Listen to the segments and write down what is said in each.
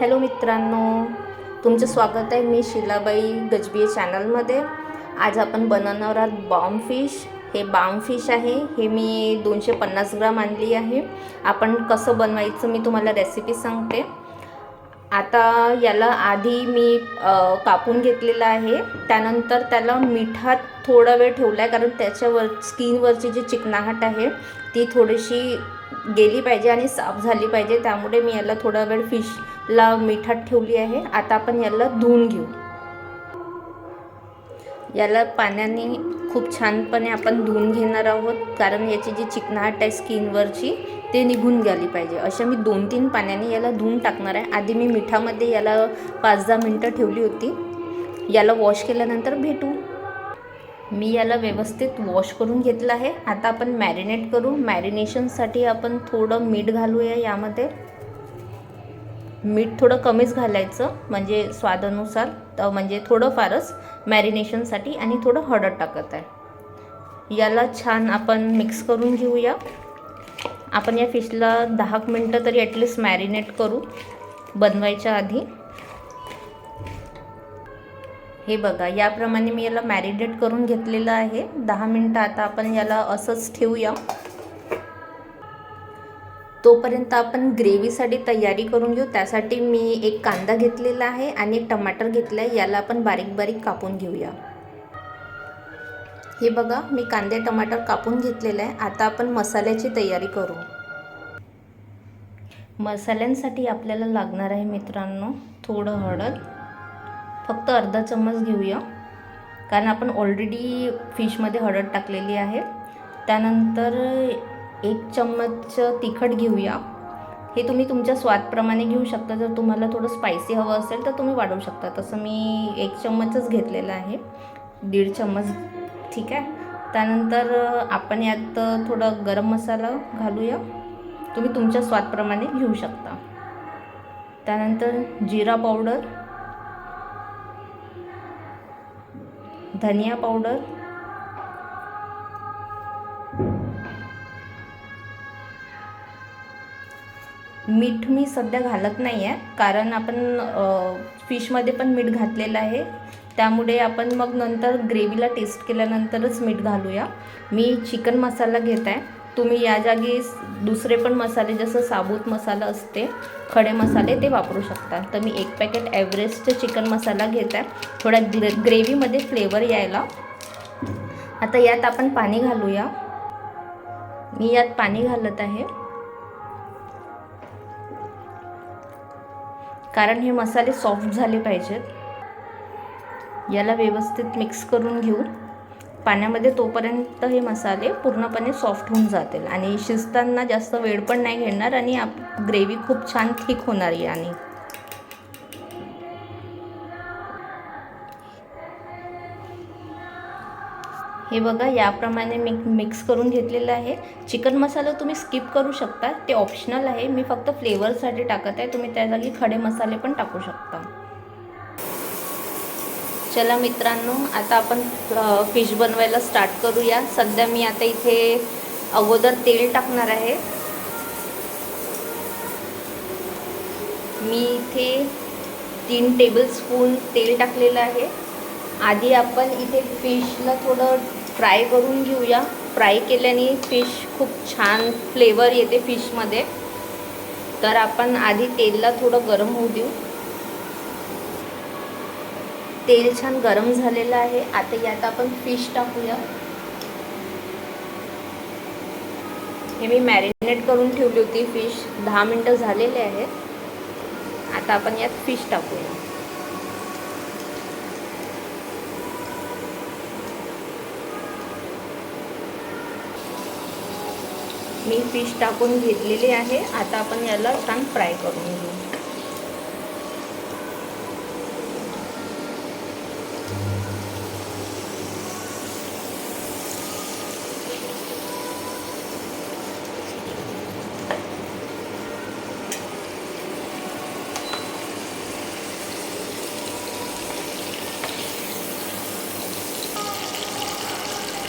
Hello मित्रांनो, तुमचं स्वागत आहे मी शीलाबाई गजबी चॅनलमध्ये। आज आपण बनवणार आहोत बाम फिश। हे बाम फिश आहे, हे मी 250 ग्राम आणली आहे। आपण कसं बनवायचं मी तुम्हाला रेसिपी सांगते। आता याला आधी मी कापून घेतलेलं आहे, त्यानंतर त्याला मिठात थोडा वेळ ठेवला आहे, कारण त्याच्यावर स्किनवरची जी चिकनाहट आहे ती थोडीशी गेली पाहिजे आणि साफ झाली पाहिजे। त्यामुळे मी याला थोडा वेळ फिशला मिठात ठेवली आहे। आता आपण याला धुवून घेऊ। याला पाण्याने खूप छानपणे आपण धुवून घेणार आहोत, कारण याची जी चिकनाहट आहे स्किनवरची ते निघून गेली पाहिजे। अशा मी 2-3 पाण्याने याला धुवून टाकणार आहे। आधी मी मिठामध्ये याला 5-10 मिनटं ठेवली होती। याला वॉश केल्यानंतर भेटू। मी याला व्यवस्थित वॉश करून घेतलं आहे। आता आपण मॅरिनेट करू। मॅरिनेशनसाठी आपण थोडं मीठ घालूया यामध्ये। मीठ थोडं कमीच घालायचं, म्हणजे स्वादानुसार, म्हणजे थोडं फारच मॅरिनेशनसाठी, आणि थोडं हळद टाकत आहे। याला छान आपण मिक्स करून घेऊया। आपण या फिशला 10 मिनटं तरी ॲटलिस्ट मॅरिनेट करू बनवायच्या आधी। हे बघा, याप्रमाणे मी याला मॅरिनेट करून घेतलेलं आहे 10 मिनटं। आता आपण याला असंच ठेवूया। तोपर्यंत आपण ग्रेव्हीसाठी तयारी करून घेऊ। त्यासाठी मी एक कांदा घेतलेला आहे आणि एक टमाटर घेतला आहे। याला आपण बारीक बारीक कापून घेऊया। हे बघा, मी कांदे टमाटर कापून घेतलेलं आहे। आता आपण मसाल्याची तयारी करू। मसाल्यांसाठी आपल्याला लागणार आहे मित्रांनो, थोडं हळद, फक्त अर्धा चम्मच घेऊया, कारण आपण ऑलरेडी फिशमध्ये हळद टाकलेली आहे। त्यानंतर 1 चम्मच तिखट घेऊया। हे तुम्ही तुमच्या स्वादप्रमाणे घेऊ शकता। जर तुम्हाला थोडं स्पायसी हवं असेल तर तुम्ही वाढवू शकता। तसं मी 1 चम्मचच घेतलेला आहे, 1.5 चम्मच, ठीक आहे। त्यानंतर आपण यात थोडं गरम मसाला घालूया, तुम्ही तुमच्या स्वादप्रमाणे घेऊ शकता। त्यानंतर जिरा पावडर, धनिया पावडर, मीठ मी सध्या घालत नाही आहे, कारण आपण फिशमध्ये पण मीठ घातलेलं आहे। त्यामुळे आपण मग नंतर ग्रेव्हीला टेस्ट केल्यानंतरच मीठ घालूया। मी चिकन मसाला घेत आहे। तुम्ही या जागी दुसरे पण मसाले, जसं साबूत मसाला असते, खडे मसाले, ते वापरू शकता। तर मी 1 पॅकेट एव्हरेस्ट चिकन मसाला घेत आहे, थोडा ग्रेव्हीमध्ये फ्लेवर यायला। आता यात आपण पाणी घालूया। मी यात पाणी घालत आहे, कारण हे मसाले सॉफ्ट झाले पाहिजेत। याला व्यवस्थित मिक्स करून घेऊ पाण्यामध्ये, तोपर्यंत हे मसाले पूर्णपणे सॉफ्ट होऊन जातील आणि शिजताना जास्त वेळ पण नाही घेणार, आणि ग्रेव्ही खूप छान थिक होणार याने। हे बघा, याप्रमाणे मी मिक्स करून घेतलेलं आहे। चिकन मसाला तुम्ही स्किप करू शकता, ते ऑप्शनल आहे। मी फक्त फ्लेवरसाठी टाकत आहे, तुम्ही त्या जागी खडे मसाले पण टाकू शकता। चला मित्रांनो, आता आपण फिश बनवायला स्टार्ट करूया। सध्या मी आता इथे अगोदर तेल टाकणार आहे। मी इथे 3 टेबलस्पून तेल टाकलेलं आहे। आधी आपण इथे फिशला थोडं फ्राय करून घेऊया। फ्राय केल्याने फिश खूप छान फ्लेवर येते फिशमध्ये। तर आपण आधी तेलला थोडं गरम होऊ देऊ। तेल छान गरम झालेलं आहे। आता यात आपण फिश टाकूया। हे मी मॅरिनेट करून ठेवली होती फिश, 10 मिनटं झालेले आहेत। आता आपण यात फिश टाकूया। मी फिश टाकून घेतलेली आहे। आता आपण याला छान फ्राय करून घेऊ।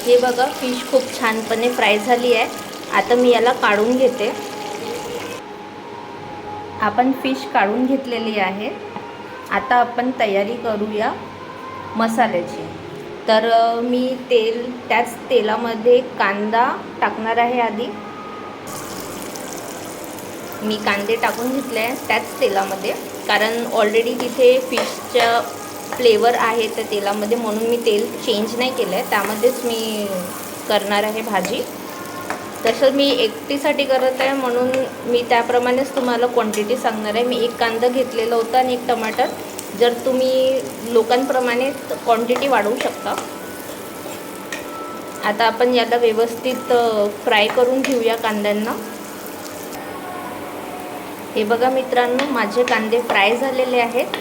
हे बघा, फिश खूप छानपणे फ्राय झाली आहे। आता मी याला काढून घेते। आपण फिश काढून घेतलेली आहे. आता आपण तयारी करूया मसाल्याची. तर मी त्याच तेलामध्ये कांदा टाकणार आहे. आधी मी कांदे टाकून घेतले आहे त्याच तेलामध्ये, कारण ऑलरेडी तिथे फिशच्या फ्लेवर आहे त्या तेलामध्ये, म्हणून मी तेल चेंज नाही केलं आहे. त्यामध्येच मी करणार आहे भाजी. तसं मी एकटीसाठी करत आहे म्हणून मी त्याप्रमाणेच तुम्हाला क्वांटिटी सांगणार आहे. मी एक कांदा घेतलेला होता आणि एक टमाटर. जर तुम्ही लोकांप्रमाणे क्वांटिटी वाढवू शकता. आता आपण याला व्यवस्थित फ्राय करून घेऊया कांद्यांना. हे बघा मित्रांनो, माझे कांदे फ्राय झालेले आहेत.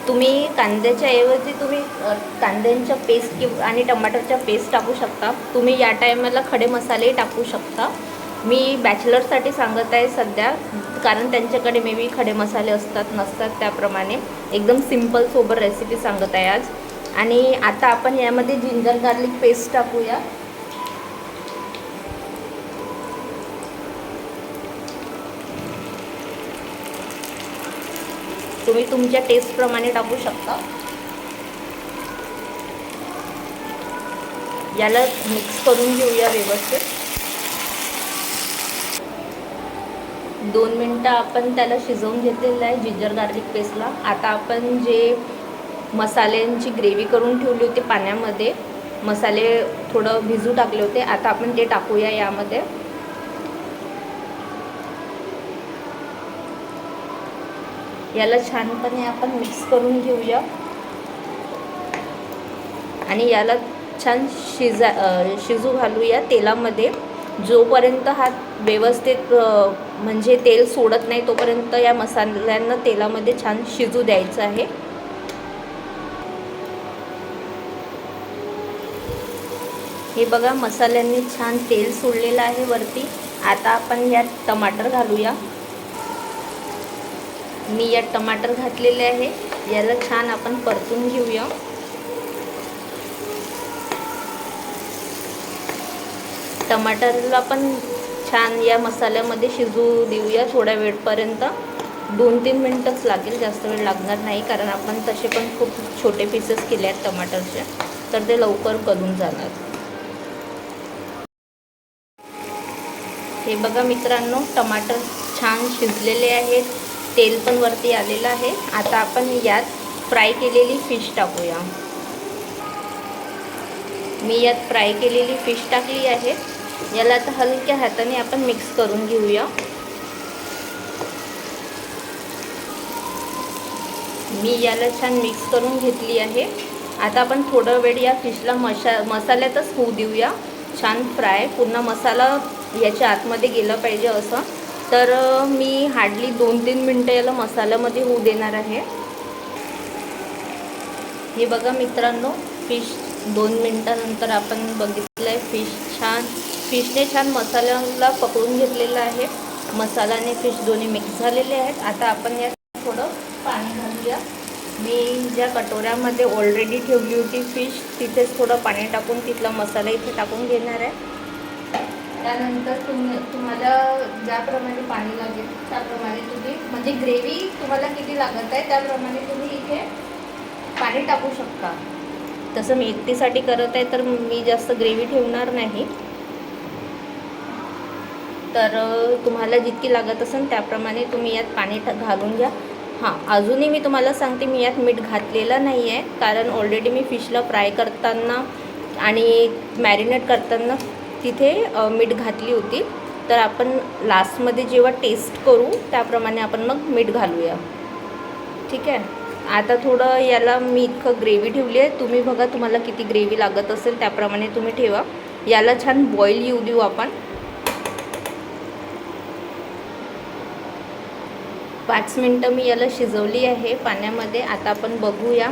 तुम्ही कांद्याच्या ऐवजी तुम्ही कांद्यांच्या पेस्ट आणि टमाटरच्या पेस्ट टाकू शकता. तुम्ही या टायमाला खडे मसालेही टाकू शकता. मी बॅचलरसाठी सांगत आहे सध्या, कारण त्यांच्याकडे मे बी खडे मसाले असतात नसतात, त्याप्रमाणे एकदम सिम्पल सोबर रेसिपी सांगत आहे आज. आणि आता आपण यामध्ये जिंजर गार्लिक पेस्ट टाकूया. तुम्ही तुमच्या टेस्टप्रमाणे टाकू शकता. याला मिक्स करून घेऊया व्यवस्थित. 2 मिनटं आपण त्याला शिजवून घेतलेलं आहे जिंजर गार्लिक पेस्टला. आता आपण जे मसाल्यांची ग्रेव्ही करून ठेवली होती पाण्यामध्ये, मसाले थोडं भिजू टाकले होते, आता आपण ते टाकूया यामध्ये. याला छानपणे आपण मिक्स करून घेऊया आणि याला छान शिजू घालूया तेलामध्ये. जोपर्यंत हा व्यवस्थित म्हणजे तेल सोडत नाही तोपर्यंत या मसाल्यांना तेलामध्ये छान शिजू द्यायचं आहे. हे बघा, मसाल्यांनी छान तेल सोडलेलं आहे वरती. आता आपण यात टमाटर घालूया. मी यात टमाटर घातलेले आहे. याला छान आपण परतून घेऊया. टमाटरला पण छान या मसाल्यामध्ये शिजू देऊया थोड्या वेळपर्यंत. 2-3 मिनटंच लागेल, जास्त वेळ लागणार नाही, कारण आपण तसे पण खूप छोटे पीसेस केले आहेत टमाटरचे, तर ते लवकर गलून जाणार. हे बघा मित्रांनो, टमाटर छान शिजलेले आहेत, तेल पण वरती आलेलं आहे. आता आपण यात फ्राय केलेली फिश टाकूया. मी यात फ्राय केलेली फिश टाकली आहे. याला आता हलक्या हाताने आपण मिक्स करून घेऊया. मी याला छान मिक्स करून घेतली आहे. आता आपण थोडा वेळ या फिशला मसाल्यातच होऊ देऊया. छान फ्राय, पूर्ण मसाला याच्या आतमध्ये गेला पाहिजे असं. तर मी हार्डली 2-3 मिनटं याला मसाल्यामध्ये होऊ देणार आहे. हे बघा मित्रांनो, फिश 2 मिनटानंतर आपण बघितलं आहे, फिशने छान मसाल्याला पकडून घेतलेलं आहे. मसाला आणि फिश दोन्ही मिक्स झालेले आहेत. आता आपण यात थोडं पाणी घालूया. मी ज्या कटोऱ्यामध्ये ऑलरेडी ठेवली होती फिश, तिथेच थोडं पाणी टाकून तिथला मसाला इथे टाकून घेणार आहे. त्यानंतर तुम्हाला ज्याप्रमाणे पाणी लागेल त्याप्रमाणे तुम्ही, म्हणजे ग्रेव्ही तुम्हाला किती लागत आहे त्याप्रमाणे तुम्ही इथे पाणी टाकू शकता. तसं मी एकटीसाठी करत आहे तर मी जास्त ग्रेव्ही ठेवणार नाही. तर तुम्हाला जितकी लागत असेल त्याप्रमाणे तुम्ही यात पाणी घालून घ्या. हां, अजूनही मी तुम्हाला सांगते, मी यात मीठ घातलेलं नाही आहे, कारण ऑलरेडी मी फिशला फ्राय करताना आणि मॅरिनेट करताना तिथे मीठ घातली होती. तर आपण लास्टमध्ये जेव्हा टेस्ट करू त्याप्रमाणे आपण मग मीठ घालूया. ठीक आहे. आता थोडं याला मी इतकं ग्रेव्ही ठेवली आहे. तुम्ही बघा, तुम्हाला किती ग्रेव्ही लागत असेल त्याप्रमाणे तुम्ही ठेवा. याला छान बॉईल येऊ देऊ आपण. 5 मिनटं मी याला शिजवली आहे पाण्यामध्ये. आता आपण बघूया.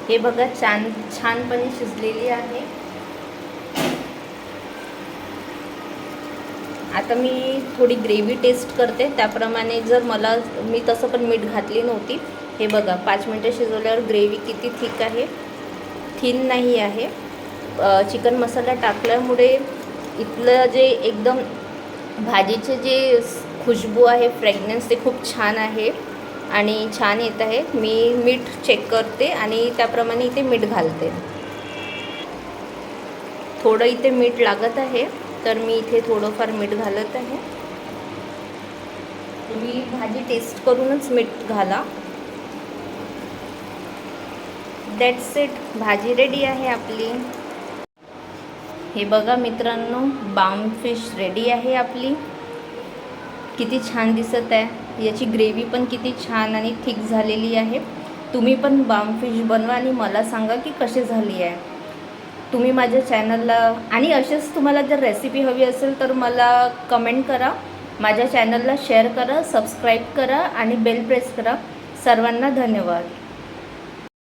हे बघा, छानपणे शिजलेली आहे. आता मी थोडी ग्रेव्ही टेस्ट करते त्याप्रमाणे. जर मी तसं पण मीठ घातली नव्हती. हे बघा, 5 मिनटं शिजवल्यावर ग्रेव्ही किती थिक आहे, थिन नाही आहे. चिकन मसाला टाकल्यामुळे इथलं जे एकदम भाजीचे जे खुशबू आहे, फ्रेग्रन्स ते खूप छान आहे आणि छान येत आहे. मी मीठ चेक करते आणि त्याप्रमाणे इथे मीठ घालते. थोडं इथे मीठ लागत आहे, तर मी इथे थोडंफार मीठ घालत आहे. तुम्ही भाजी टेस्ट करूनच मीठ घाला. दॅट्स इट, भाजी रेडी आहे आपली. हे बघा मित्रांनो, बाम फिश रेडी आहे आपली. किती छान दिसत आहे. याची ग्रेव्ही पण किती छान आणि थिक झालेली आहे. तुम्ही पण बाम फिश बनवा आणि मला सांगा की कशी झाली आहे. तुम्ही माझ्या चॅनलला आणि असेच तुम्हाला जर रेसिपी हवी असेल तर मला कमेंट करा. माझ्या चॅनलला शेअर करा, सबस्क्राईब करा आणि बेल प्रेस करा. सर्वांना धन्यवाद.